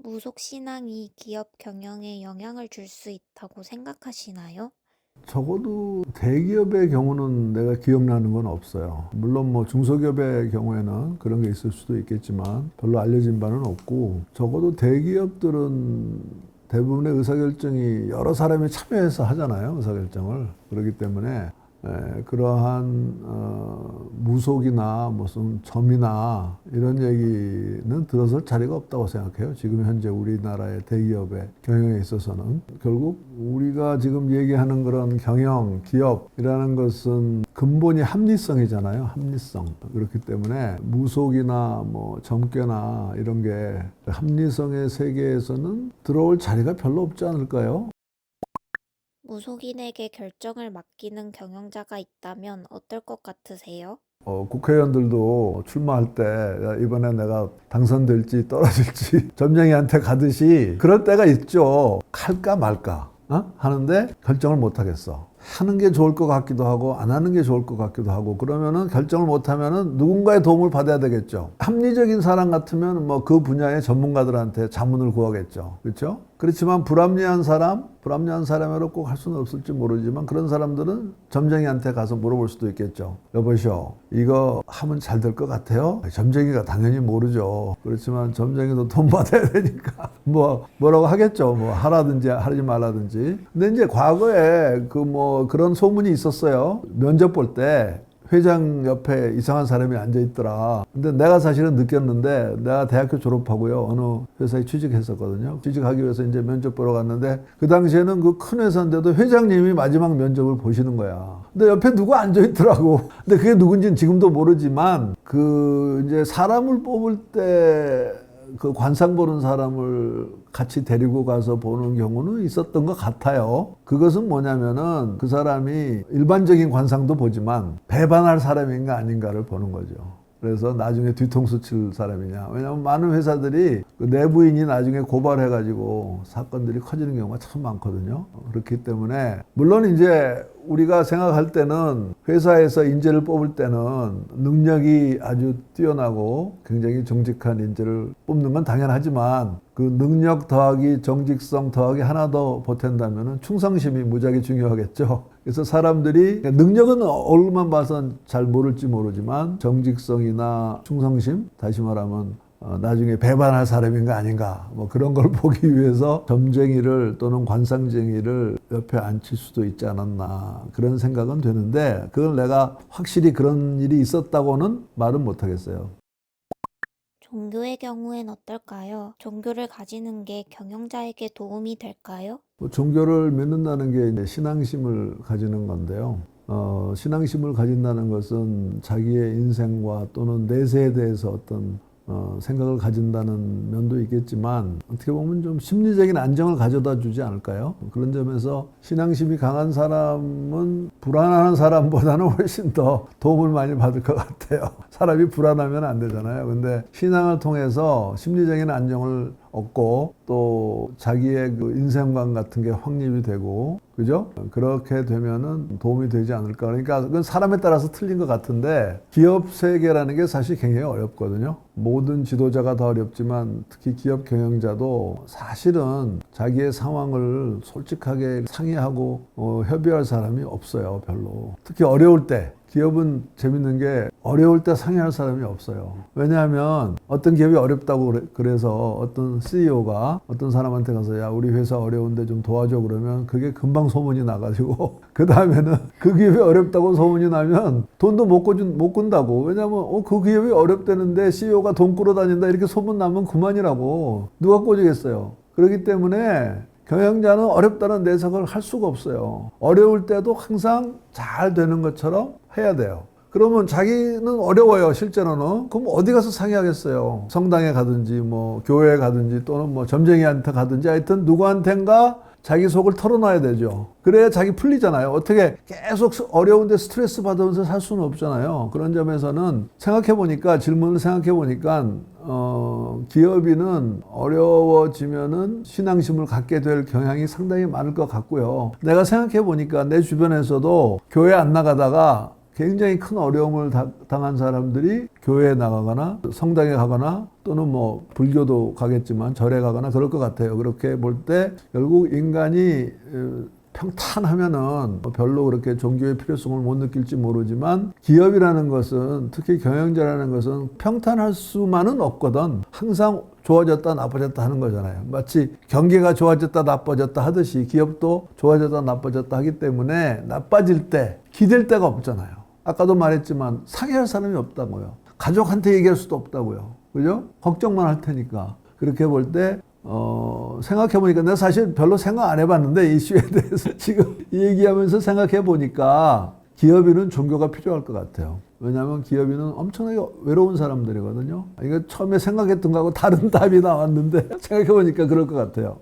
무속신앙이 기업 경영에 영향을 줄 수 있다고 생각하시나요? 적어도 대기업의 경우는 내가 기억나는 건 없어요. 물론 뭐 중소기업의 경우에는 그런 게 있을 수도 있겠지만 별로 알려진 바는 없고, 적어도 대기업들은 대부분의 의사결정이 여러 사람이 참여해서 하잖아요. 의사결정을. 그렇기 때문에 그러한 무속이나 무슨 점이나 이런 얘기는 들어설 자리가 없다고 생각해요. 지금 현재 우리나라의 대기업의 경영에 있어서는 결국 우리가 지금 얘기하는 그런 경영, 기업이라는 것은 근본이 합리성이잖아요. 합리성. 그렇기 때문에 무속이나 뭐 점괘나 이런 게 합리성의 세계에서는 들어올 자리가 별로 없지 않을까요? 무속인에게 결정을 맡기는 경영자가 있다면 어떨 것 같으세요? 국회의원들도 출마할 때 야, 이번에 내가 당선될지 떨어질지 점쟁이한테 가듯이 그럴 때가 있죠. 할까 말까 하는데 결정을 못 하겠어. 하는 게 좋을 것 같기도 하고 안 하는 게 좋을 것 같기도 하고, 그러면은 결정을 못 하면은 누군가의 도움을 받아야 되겠죠. 합리적인 사람 같으면 뭐 그 분야의 전문가들한테 자문을 구하겠죠. 그렇죠? 그렇지만 불합리한 사람으로 꼭 할 수는 없을지 모르지만 그런 사람들은 점쟁이한테 가서 물어볼 수도 있겠죠. 여보시오, 이거 하면 잘 될 것 같아요? 점쟁이가 당연히 모르죠. 그렇지만 점쟁이도 돈 받아야 되니까 뭐라고 하겠죠. 뭐 하라든지 하지 말라든지. 근데 이제 과거에 그런 소문이 있었어요. 면접 볼 때 회장 옆에 이상한 사람이 앉아 있더라. 근데 내가 사실은 느꼈는데, 내가 대학교 졸업하고요, 어느 회사에 취직했었거든요. 취직하기 위해서 이제 면접 보러 갔는데, 그 당시에는 그 큰 회사인데도 회장님이 마지막 면접을 보시는 거야. 근데 옆에 누가 앉아 있더라고. 근데 그게 누군지는 지금도 모르지만, 이제 사람을 뽑을 때 그 관상 보는 사람을 같이 데리고 가서 보는 경우는 있었던 것 같아요. 그것은 뭐냐면은 그 사람이 일반적인 관상도 보지만 배반할 사람인가 아닌가를 보는 거죠. 그래서 나중에 뒤통수 칠 사람이냐. 왜냐하면 많은 회사들이 그 내부인이 나중에 고발해가지고 사건들이 커지는 경우가 참 많거든요. 그렇기 때문에 물론 이제 우리가 생각할 때는 회사에서 인재를 뽑을 때는 능력이 아주 뛰어나고 굉장히 정직한 인재를 뽑는 건 당연하지만, 그 능력 더하기 정직성 더하기 하나 더 보탠다면 충성심이 무지하게 중요하겠죠. 그래서 사람들이 능력은 얼굴만 봐선 잘 모를지 모르지만 정직성이나 충성심, 다시 말하면 나중에 배반할 사람인가 아닌가, 뭐 그런 걸 보기 위해서 점쟁이를 또는 관상쟁이를 옆에 앉힐 수도 있지 않았나, 그런 생각은 되는데, 그걸 내가 확실히 그런 일이 있었다고는 말은 못하겠어요. 종교의 경우엔 어떨까요? 종교를 가지는 게 경영자에게 도움이 될까요? 종교를 믿는다는 게 이제 신앙심을 가지는 건데요. 신앙심을 가진다는 것은 자기의 인생과 또는 내세에 대해서 어떤 생각을 가진다는 면도 있겠지만, 어떻게 보면 좀 심리적인 안정을 가져다 주지 않을까요? 그런 점에서 신앙심이 강한 사람은 불안한 사람보다는 훨씬 더 도움을 많이 받을 것 같아요. 사람이 불안하면 안 되잖아요. 근데 신앙을 통해서 심리적인 안정을 얻고 또 자기의 그 인생관 같은 게 확립이 되고, 그죠? 그렇게 되면은 도움이 되지 않을까. 그러니까 그건 사람에 따라서 틀린 것 같은데, 기업 세계라는 게 사실 굉장히 어렵거든요. 모든 지도자가 다 어렵지만 특히 기업 경영자도 사실은 자기의 상황을 솔직하게 상의하고 협의할 사람이 없어요, 별로. 특히 어려울 때. 기업은 재밌는 게 어려울 때 상의할 사람이 없어요. 왜냐하면 어떤 기업이 어렵다고 그래서 어떤 CEO가 어떤 사람한테 가서 야, 우리 회사 어려운데 좀 도와줘 그러면 그게 금방 소문이 나가지고 그 다음에는 그 기업이 어렵다고 소문이 나면 돈도 못 꾼다고. 왜냐하면 그 기업이 어렵다는데 CEO가 돈 끌어다닌다 이렇게 소문 나면 그만이라고. 누가 꿔주겠어요. 그렇기 때문에 경영자는 어렵다는 내색을 할 수가 없어요. 어려울 때도 항상 잘 되는 것처럼 해야 돼요. 그러면 자기는 어려워요, 실제로는. 그럼 어디 가서 상의하겠어요? 성당에 가든지, 뭐, 교회에 가든지, 또는 뭐, 점쟁이한테 가든지, 하여튼 누구한텐가 자기 속을 털어놔야 되죠. 그래야 자기 풀리잖아요. 어떻게 계속 어려운데 스트레스 받으면서 살 수는 없잖아요. 그런 점에서는 질문을 생각해보니까, 기업인은 어려워지면은 신앙심을 갖게 될 경향이 상당히 많을 것 같고요. 내가 생각해보니까 내 주변에서도 교회 안 나가다가 굉장히 큰 어려움을 당한 사람들이 교회에 나가거나 성당에 가거나 또는 뭐 불교도 가겠지만 절에 가거나 그럴 것 같아요. 그렇게 볼 때 결국 인간이 평탄하면은 별로 그렇게 종교의 필요성을 못 느낄지 모르지만 기업이라는 것은 특히 경영자라는 것은 평탄할 수만은 없거든. 항상 좋아졌다 나빠졌다 하는 거잖아요. 마치 경기가 좋아졌다 나빠졌다 하듯이 기업도 좋아졌다 나빠졌다 하기 때문에 나빠질 때 기댈 데가 없잖아요. 아까도 말했지만 상의할 사람이 없다고요. 가족한테 얘기할 수도 없다고요. 그죠? 걱정만 할 테니까. 그렇게 볼 때 생각해보니까 내가 사실 별로 생각 안 해봤는데 이 이슈에 대해서 지금 얘기하면서 생각해보니까 기업인은 종교가 필요할 것 같아요. 왜냐하면 기업인은 엄청나게 외로운 사람들이거든요. 이거 처음에 생각했던 거하고 다른 답이 나왔는데 생각해보니까 그럴 것 같아요.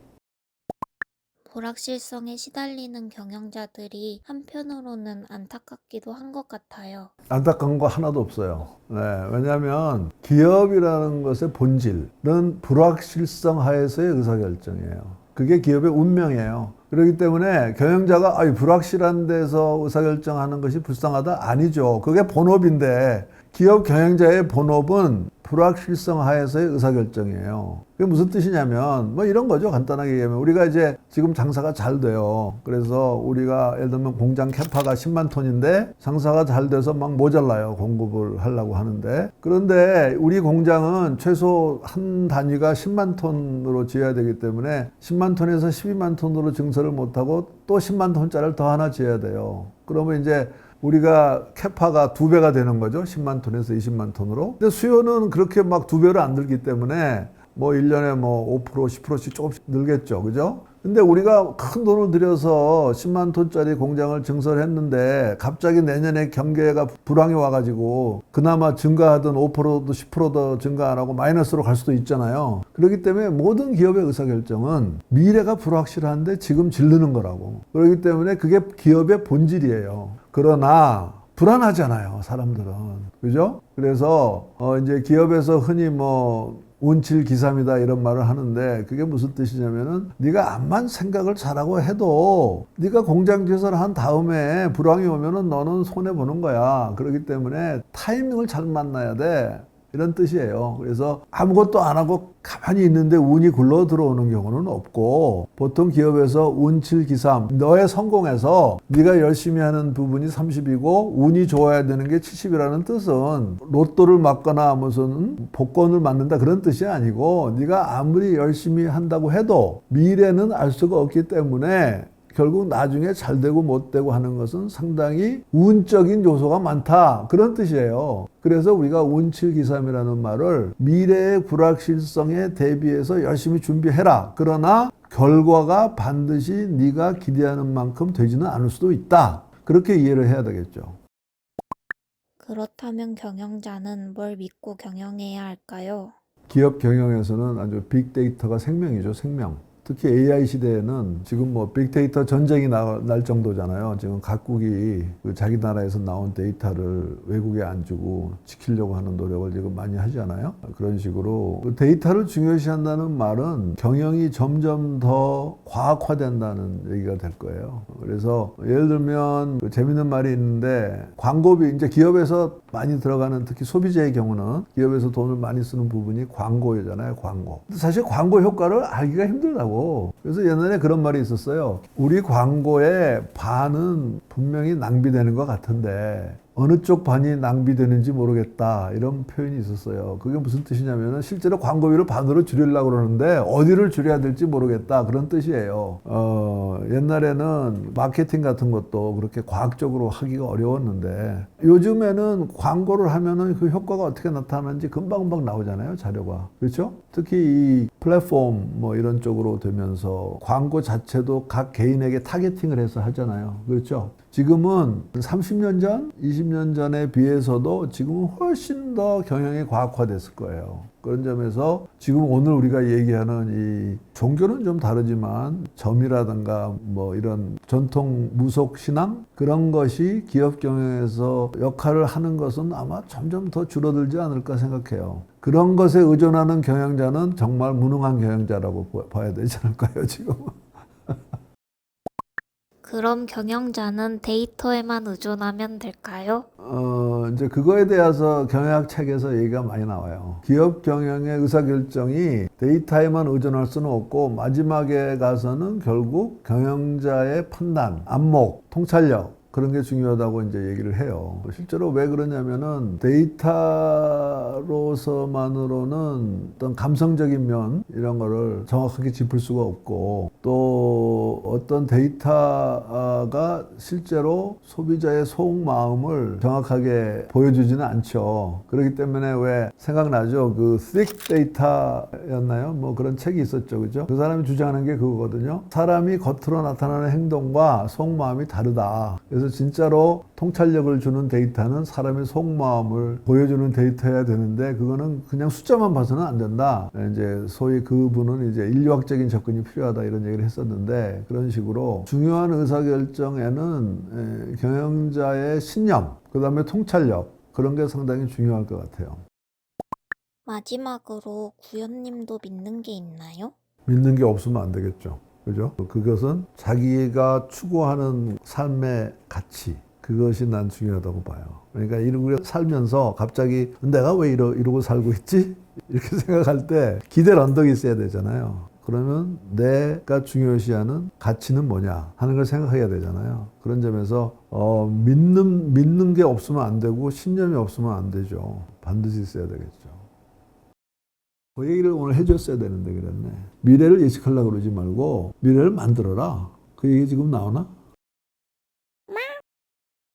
불확실성에 시달리는 경영자들이 한편으로는 안타깝기도 한 것 같아요. 안타까운 거 하나도 없어요. 네, 왜냐하면 기업이라는 것의 본질은 불확실성 하에서의 의사결정이에요. 그게 기업의 운명이에요. 그렇기 때문에 경영자가 불확실한 데서 의사결정하는 것이 불쌍하다? 아니죠. 그게 본업인데 기업 경영자의 본업은 불확실성 하에서의 의사결정이에요. 그게 무슨 뜻이냐면 뭐 이런 거죠. 간단하게 얘기하면 우리가 이제 지금 장사가 잘 돼요. 그래서 우리가 예를 들면 공장 캐파가 10만 톤인데 장사가 잘 돼서 막 모자라요. 공급을 하려고 하는데 그런데 우리 공장은 최소 한 단위가 10만 톤으로 지어야 되기 때문에 10만 톤에서 12만 톤으로 증설을 못하고 또 10만 톤짜리를 더 하나 지어야 돼요. 그러면 이제 우리가 캐파가 2배가 되는 거죠. 10만 톤에서 20만 톤으로. 근데 수요는 그렇게 막 2배로 안 늘기 때문에 뭐 1년에 뭐 5%, 10%씩 조금씩 늘겠죠. 그죠? 근데 우리가 큰 돈을 들여서 10만 톤짜리 공장을 증설했는데 갑자기 내년에 경계가 불황이 와가지고 그나마 증가하던 5%도 10%도 증가 안 하고 마이너스로 갈 수도 있잖아요. 그렇기 때문에 모든 기업의 의사결정은 미래가 불확실한데 지금 지르는 거라고. 그렇기 때문에 그게 기업의 본질이에요. 그러나 불안하잖아요, 사람들은. 그죠? 그래서 이제 기업에서 흔히 뭐 운칠기삼이다 이런 말을 하는데 그게 무슨 뜻이냐면은 네가 암만 생각을 잘하고 해도 네가 공장 개설한 다음에 불황이 오면은 너는 손해 보는 거야. 그렇기 때문에 타이밍을 잘 만나야 돼. 이런 뜻이에요. 그래서 아무것도 안 하고 가만히 있는데 운이 굴러 들어오는 경우는 없고 보통 기업에서 운칠기삼 너의 성공에서 네가 열심히 하는 부분이 30이고 운이 좋아야 되는 게 70이라는 뜻은 로또를 맞거나 무슨 복권을 맞는다 그런 뜻이 아니고 네가 아무리 열심히 한다고 해도 미래는 알 수가 없기 때문에 결국 나중에 잘 되고 못 되고 하는 것은 상당히 운적인 요소가 많다. 그런 뜻이에요. 그래서 우리가 운칠기삼이라는 말을 미래의 불확실성에 대비해서 열심히 준비해라. 그러나 결과가 반드시 네가 기대하는 만큼 되지는 않을 수도 있다. 그렇게 이해를 해야 되겠죠. 그렇다면 경영자는 뭘 믿고 경영해야 할까요? 기업 경영에서는 아주 빅데이터가 생명이죠, 생명. 특히 AI 시대에는 지금 뭐 빅데이터 전쟁이 날 정도잖아요. 지금 각국이 자기 나라에서 나온 데이터를 외국에 안 주고 지키려고 하는 노력을 지금 많이 하잖아요. 그런 식으로 데이터를 중요시한다는 말은 경영이 점점 더 과학화된다는 얘기가 될 거예요. 그래서 예를 들면 재밌는 말이 있는데 광고비 이제 기업에서 많이 들어가는 특히 소비자의 경우는 기업에서 돈을 많이 쓰는 부분이 광고잖아요. 광고. 근데 사실 광고 효과를 알기가 힘들다고. 그래서 옛날에 그런 말이 있었어요. 우리 광고의 반은 분명히 낭비되는 것 같은데 어느 쪽 반이 낭비되는지 모르겠다 이런 표현이 있었어요. 그게 무슨 뜻이냐면은 실제로 광고비를 반으로 줄이려고 그러는데 어디를 줄여야 될지 모르겠다 그런 뜻이에요. 옛날에는 마케팅 같은 것도 그렇게 과학적으로 하기가 어려웠는데 요즘에는 광고를 하면은 그 효과가 어떻게 나타나는지 금방금방 나오잖아요. 자료가. 그렇죠? 특히 이 플랫폼 뭐 이런 쪽으로 되면서 광고 자체도 각 개인에게 타겟팅을 해서 하잖아요. 그렇죠? 지금은 30년 전, 20년 전에 비해서도 지금은 훨씬 더 경영이 과학화됐을 거예요. 그런 점에서 지금 오늘 우리가 얘기하는 이 종교는 좀 다르지만 점이라든가 뭐 이런 전통 무속 신앙 그런 것이 기업 경영에서 역할을 하는 것은 아마 점점 더 줄어들지 않을까 생각해요. 그런 것에 의존하는 경영자는 정말 무능한 경영자라고 봐야 되지 않을까요, 지금? 그럼 경영자는 데이터에만 의존하면 될까요? 이제 그거에 대해서 경영학 책에서 얘기가 많이 나와요. 기업 경영의 의사결정이 데이터에만 의존할 수는 없고 마지막에 가서는 결국 경영자의 판단, 안목, 통찰력 그런 게 중요하다고 이제 얘기를 해요. 실제로 왜 그러냐면은 데이터로서만으로는 어떤 감성적인 면 이런 거를 정확하게 짚을 수가 없고 또 어떤 데이터가 실제로 소비자의 속마음을 정확하게 보여주지는 않죠. 그렇기 때문에 왜 생각나죠? 그 thick data였나요? 뭐 그런 책이 있었죠. 그죠? 그 사람이 주장하는 게 그거거든요. 사람이 겉으로 나타나는 행동과 속마음이 다르다. 그래서 진짜로 통찰력을 주는 데이터는 사람의 속마음을 보여주는 데이터여야 되는데 그거는 그냥 숫자만 봐서는 안 된다. 이제 소위 그분은 이제 인류학적인 접근이 필요하다 이런 얘기를 했었는데 그런 식으로 중요한 의사결정에는 경영자의 신념, 그 다음에 통찰력 그런 게 상당히 중요할 것 같아요. 마지막으로 구현님도 믿는 게 있나요? 믿는 게 없으면 안 되겠죠. 그죠? 그것은 자기가 추구하는 삶의 가치, 그것이 난 중요하다고 봐요. 그러니까 우리가 살면서 갑자기 내가 왜 이러고 살고 있지? 이렇게 생각할 때 기댈 언덕이 있어야 되잖아요. 그러면 내가 중요시하는 가치는 뭐냐 하는 걸 생각해야 되잖아요. 그런 점에서 믿는 게 없으면 안 되고 신념이 없으면 안 되죠. 반드시 있어야 되겠죠. 그 얘기를 오늘 해줬어야 되는데 그랬네. 미래를 예측하려고 그러지 말고 미래를 만들어라. 그 얘기 지금 나오나?